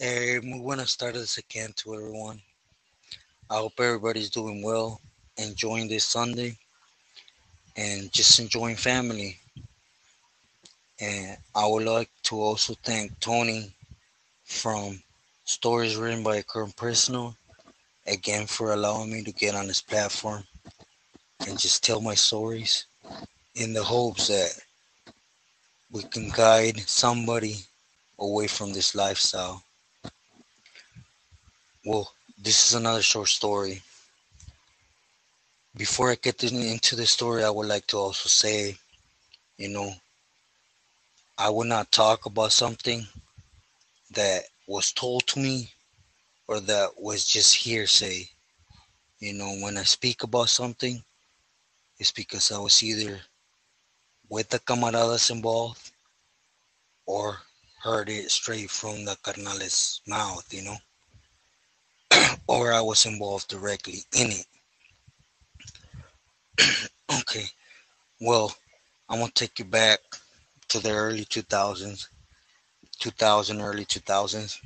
Muy buenas tardes again to everyone. I hope everybody's doing well, enjoying this Sunday, and just enjoying family. And I would like to also thank Tony from Stories Written by a Current Prisoner again for allowing me to get on this platform and just tell my stories in the hopes that we can guide somebody away from this lifestyle. Well, this is another short story. Before I get into the story, I would like to also say, you know, I would not talk about something that was told to me or that was just hearsay. When I speak about something, it's because I was either with the camaradas involved or heard it straight from the carnal's mouth, or I was involved directly in it. Okay, well, I'm gonna take you back to the early 2000s, 2000, early 2000s,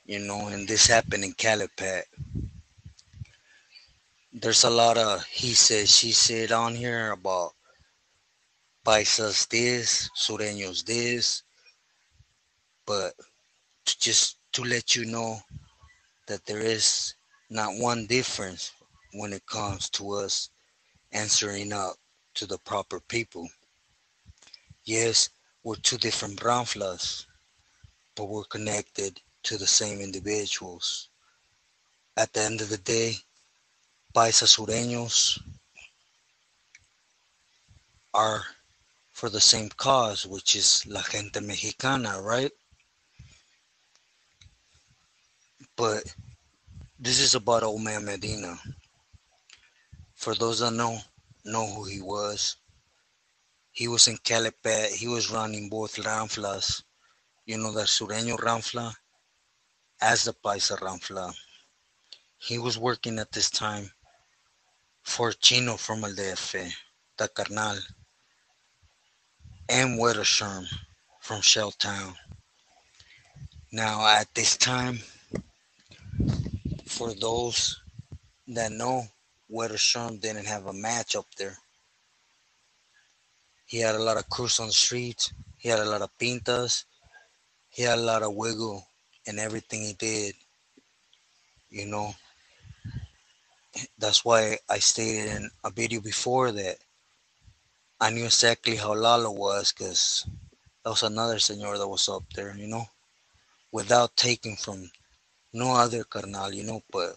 and this happened in Calipat. There's a lot of he said, she said on here about paisas this, sureños this, but just to let you know that there is not one difference when it comes to us answering up to the proper people. Yes, we're two different branflas, but we're connected to the same individuals. At the end of the day, paisas sureños are for the same cause, which is la gente mexicana, right? But this is about old man Medina. For those that know who he was in Calipat. He was running both Ramflas, the Sureño Ramfla as the Paisa Ramfla. He was working at this time for Chino from El DF, the Carnal, and Wettersherm from Shelltown. Now, at this time, for those that know, Wettersherm didn't have a match up there. He had a lot of crews on the streets. He had a lot of pintas. He had a lot of wiggle in everything he did. You know, that's why I stated in a video before that I knew exactly how Lalo was because that was another senor that was up there, without taking from no other carnal, but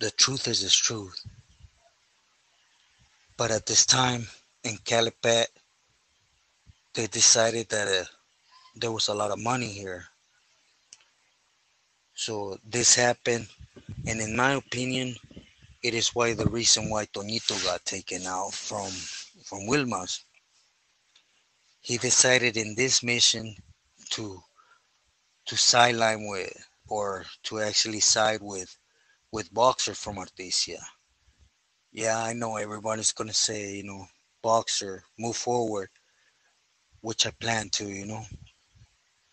the truth is truth. But at this time in Calipat, they decided that there was a lot of money here. So this happened, and in my opinion, it is why the reason why Toñito got taken out from Wilma's. He decided in this mission to sideline with or to actually side with Boxer from Artesia. Yeah, I know everybody's gonna say, Boxer, move forward, which I plan to.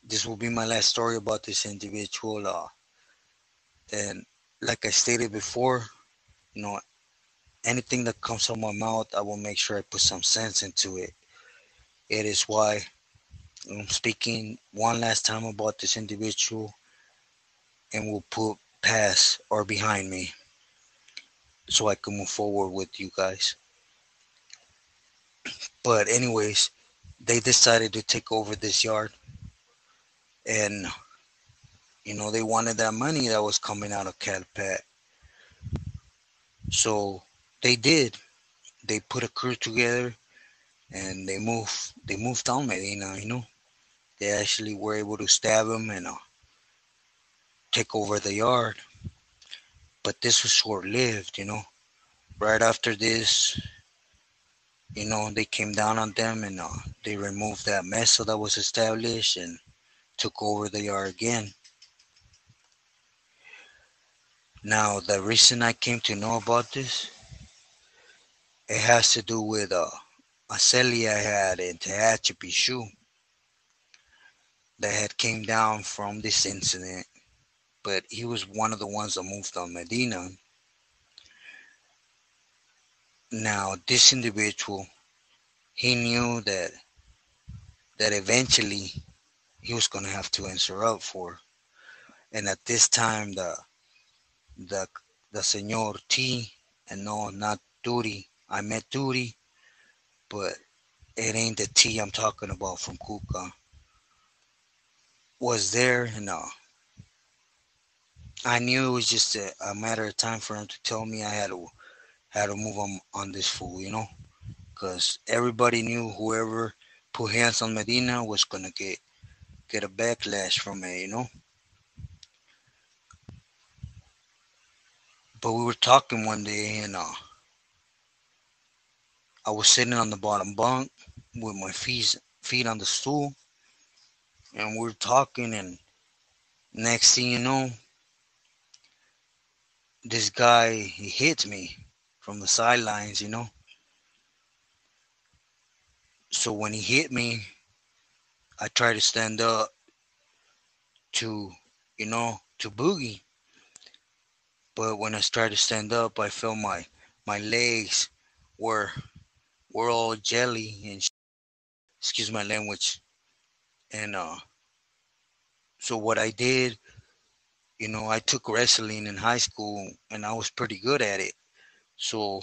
This will be my last story about this individual. And like I stated before, you know, anything that comes out of my mouth, I will make sure I put some sense into it. It is why I'm speaking one last time about this individual and will put past or behind me so I can move forward with you guys. But anyways, they decided to take over this yard and they wanted that money that was coming out of Calpat. So they did. They put a crew together and they moved on Medina. They actually were able to stab him and take over the yard. But this was short lived. Right after this, they came down on them and they removed that mess that was established and took over the yard again. Now, the reason I came to know about this, it has to do with a celly I had in Tehachapi Shoe. that had came down from this incident, but he was one of the ones that moved on Medina. Now, this individual, he knew that eventually he was going to have to answer up for. And at this time, the the Señor T, and no, not Duty. I met Duty, but it ain't the T I'm talking about from Kuka. Was there, and I knew it was just a matter of time for him to tell me I had to move on this fool, because everybody knew whoever put hands on Medina was gonna get a backlash from it. But we were talking one day, and I was sitting on the bottom bunk with my feet on the stool, and we were talking, and next thing you know, this guy he hits me from the sidelines. So when he hit me, I tried to stand up to boogie, but when I started to stand up, I felt my legs were were all jelly and excuse my language. And so what I did, I took wrestling in high school, and I was pretty good at it. So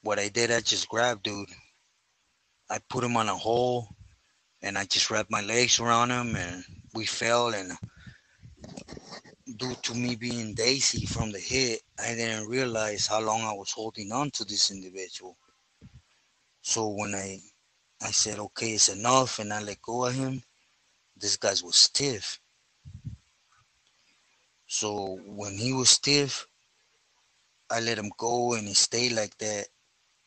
what I did, I just grabbed dude. I put him on a hole, and I just wrapped my legs around him, and we fell. And due to me being daisy from the hit, I didn't realize how long I was holding on to this individual. So when I said, okay, it's enough, and I let go of him, this guy was stiff. So when he was stiff, I let him go, and he stayed like that.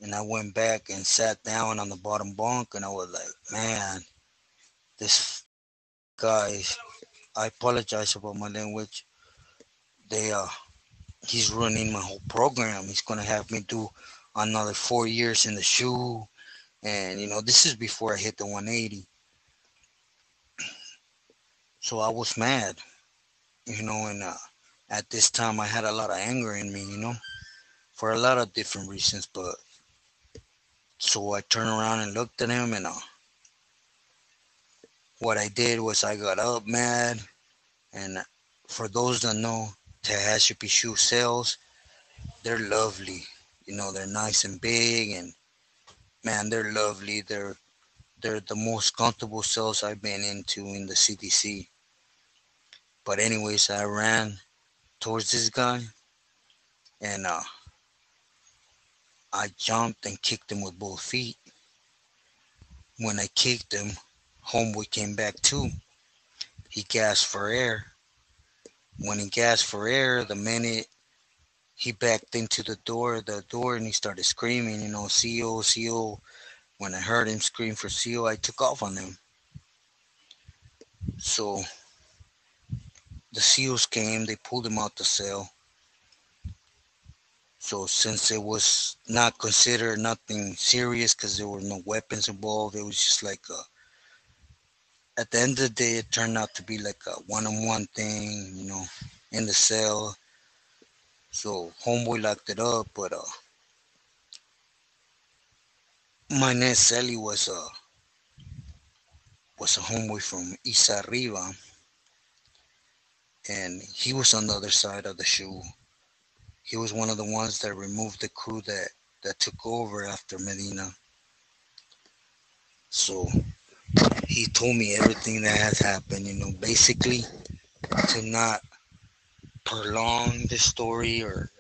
And I went back and sat down on the bottom bunk, and I was like, man, this guy, I apologize about my language. They He's ruining my whole program. He's gonna have me do another 4 years in the shoe, and this is before I hit the 180. So I was mad, and at this time I had a lot of anger in me, for a lot of different reasons. But so I turned around and looked at him, and what I did was I got up mad. And for those that know, Tehachapi shoe sales, they're lovely. They're nice and big, and man, they're lovely. They're the most comfortable cells I've been into in the CDC. But anyways, I ran towards this guy, and I jumped and kicked him with both feet. When I kicked him, homeboy came back too. He gasped for air. When he gasped for air, the minute he backed into the door, and he started screaming, CO, CO. When I heard him scream for CO, I took off on him. So the SEALs came, they pulled him out the cell. So since it was not considered nothing serious because there were no weapons involved, it was just like at the end of the day, it turned out to be like a one-on-one thing, in the cell. So homeboy locked it up, but my next celly was a homeboy from Isa Arriba, and he was on the other side of the shoe. He was one of the ones that removed the crew that took over after Medina. So he told me everything that has happened, basically to not prolong the story or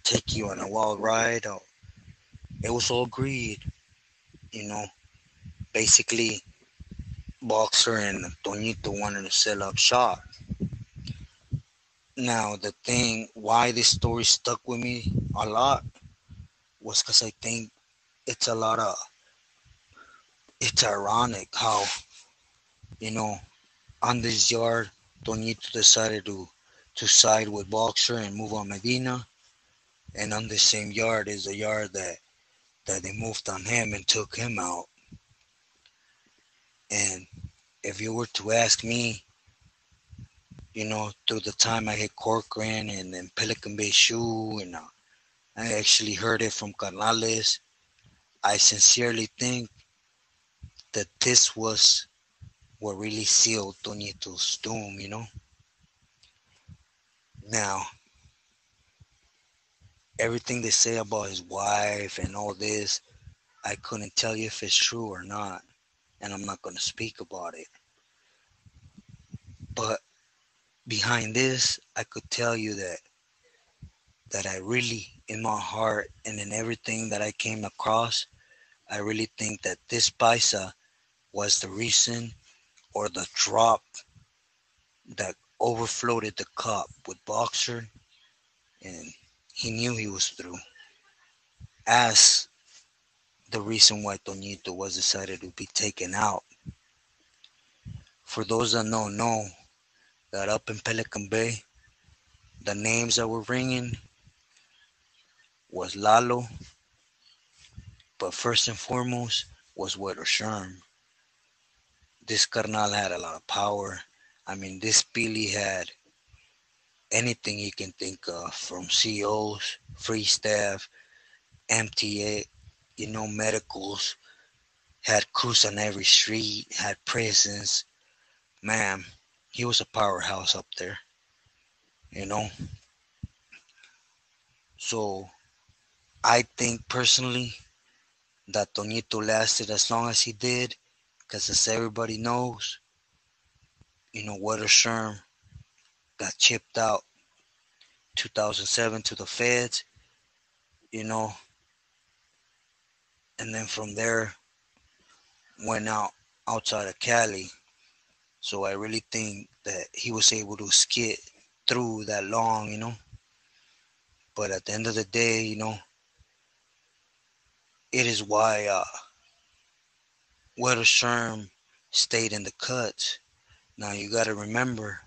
take you on a wild ride. It was all greed, you know. Basically, Boxer and Toñito wanted to sell up shop. Now, the thing why this story stuck with me a lot was because I think it's a lot of it's ironic how you know on this yard Toñito decided to side with Boxer and move on Medina, and on the same yard is the yard that they moved on him and took him out. And if you were to ask me, through the time I hit Corcoran and then Pelican Bay Shoe, and I actually heard it from Carnales, I sincerely think that this was what really sealed Toñito's doom. Now, everything they say about his wife and all this, I couldn't tell you if it's true or not, and I'm not going to speak about it. But behind this, I could tell you that I really, in my heart and in everything that I came across, I really think that this paisa was the reason or the drop that overfloated the cup with Boxer, and he knew he was through. As the reason why Toñito was decided to be taken out. For those that don't know, that up in Pelican Bay, the names that were ringing was Lalo, but first and foremost was Weather Sherm. This carnal had a lot of power. I mean, this Billy had anything you can think of, from COs, free staff, MTA, medicals, had crews on every street, had prisons. Man, he was a powerhouse up there, you know. So I think personally that Toñito lasted as long as he did, because as everybody knows, Weather Sherm got chipped out 2007 to the feds, you know, and then from there went outside of Cali. So I really think that he was able to skid through that long. But at the end of the day, it is why Weather Sherm stayed in the cuts. Now you got to remember,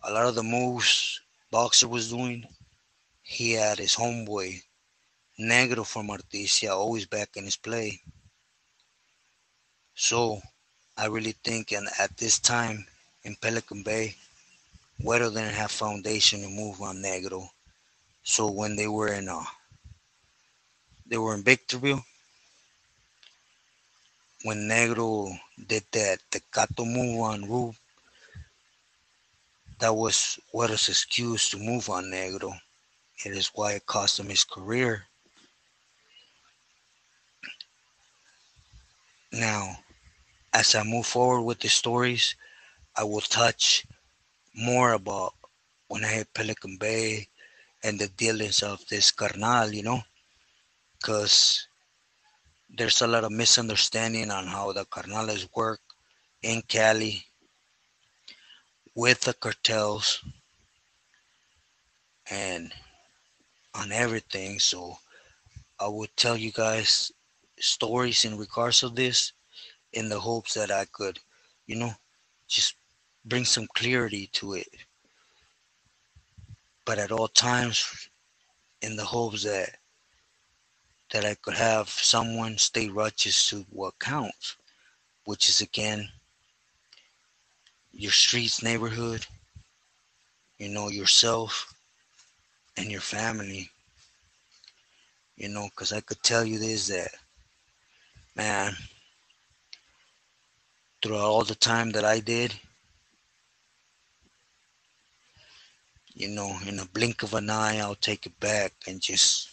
a lot of the moves Boxer was doing, he had his homeboy Negro from Artesia always back in his play. So I really think, and at this time in Pelican Bay, Weather didn't have foundation to move on Negro. So when they were in Victorville, when Negro did that Tecato move on Rube, that was Weather's excuse to move on Negro. It is why it cost him his career. Now, as I move forward with the stories, I will touch more about when I hit Pelican Bay and the dealings of this carnal, because there's a lot of misunderstanding on how the carnales work in Cali with the cartels and on everything. So I would tell you guys stories in regards to this in the hopes that I could, you know, just bring some clarity to it. But at all times, in the hopes that I could have someone stay righteous to what counts, which is again your streets, neighborhood, yourself and your family. Because I could tell you this, that man, throughout all the time that I did, in a blink of an eye, I'll take it back and just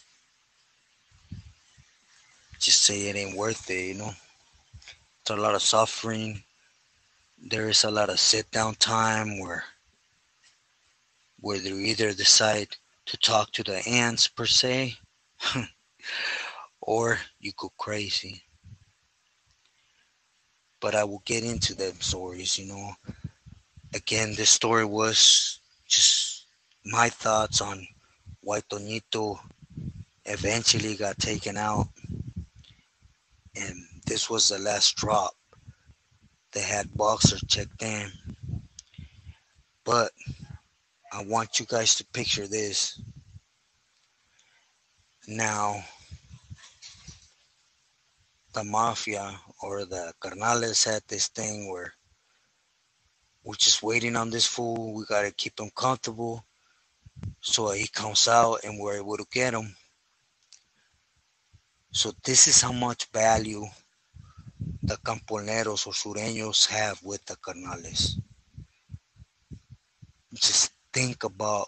say it ain't worth it. It's a lot of suffering. There is a lot of sit down time where they either decide to talk to the ants per se, or you go crazy. But I will get into them stories. Again, this story was just my thoughts on why Toñito eventually got taken out, and this was the last drop. They had Boxer checked in, but I want you guys to picture this. Now, the mafia or the carnales had this thing where We're just waiting on this fool. We gotta keep him comfortable so he comes out and we're able to get him. So this is how much value the camponeros or sureños have with the carnales. Just think about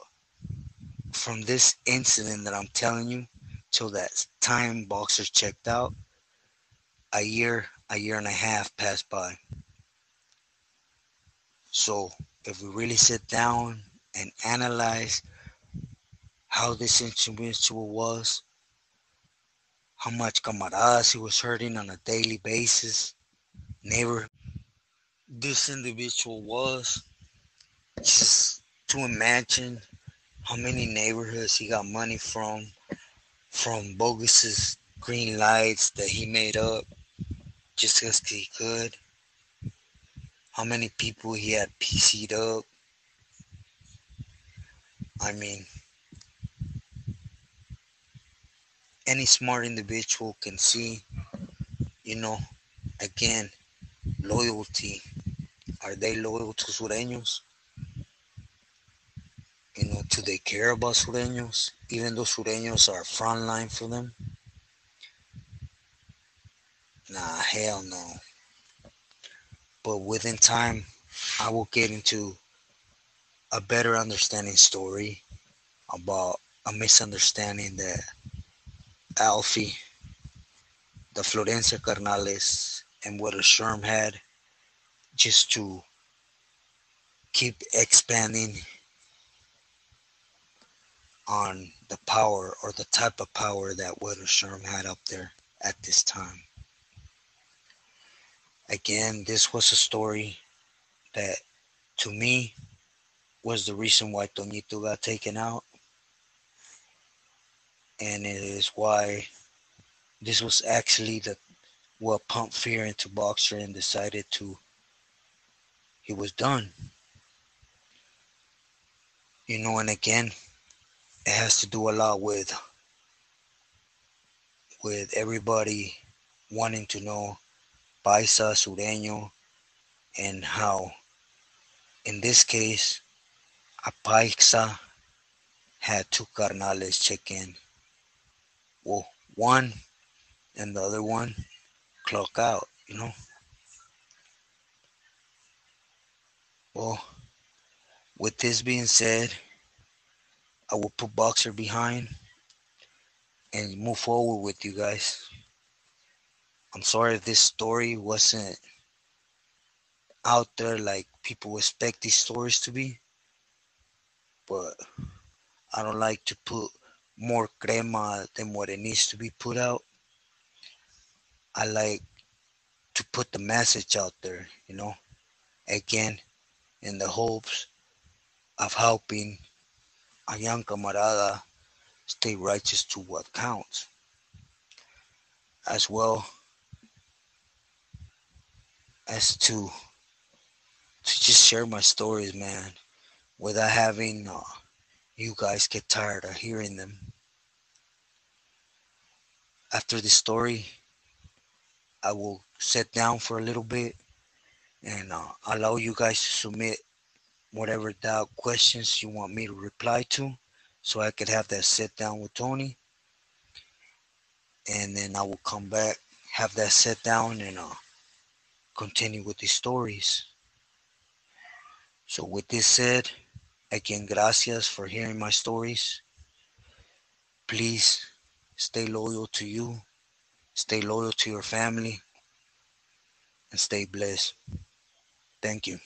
from this incident that I'm telling you till that time Boxers checked out, a year and a half passed by. So if we really sit down and analyze how this individual was, how much camaradas he was hurting on a daily basis, neighbor this individual was, just to imagine how many neighborhoods he got money from bogus green lights that he made up just because he could, how many people he had PC'd up. I mean, any smart individual can see, you know, again, loyalty. Are they loyal to Sureños? You know, do they care about Sureños? Even though Sureños are frontline for them? Nah, hell no. But within time, I will get into a better understanding story about a misunderstanding that Alfie, the Florencia Carnales, and what a Sherm had just to keep expanding on the power or the type of power that Widow Sherm had up there at this time. Again, this was a story that to me was the reason why Toñito got taken out, and it is why this was actually the what pumped fear into Boxer and decided to he was done. You know, and again, it has to do a lot with everybody wanting to know Paisa, Sureño, and how in this case a Paisa had two carnales check in. Well, one and the other one clock out, you know. Well, with this being said, I will put Boxer behind and move forward with you guys. I'm sorry if this story wasn't out there like people expect these stories to be, but I don't like to put more crema than what it needs to be put out. I like to put the message out there, you know, again, in the hopes of helping a young camarada stay righteous to what counts. As well as to just share my stories, man, without having you guys get tired of hearing them. After this story, I will sit down for a little bit and allow you guys to submit whatever doubt questions you want me to reply to so I could have that sit down with Tony, and then I will come back, have that sit down, and continue with the stories. So with this said, again, gracias for hearing my stories. Please stay loyal to you, stay loyal to your family, and stay blessed. Thank you.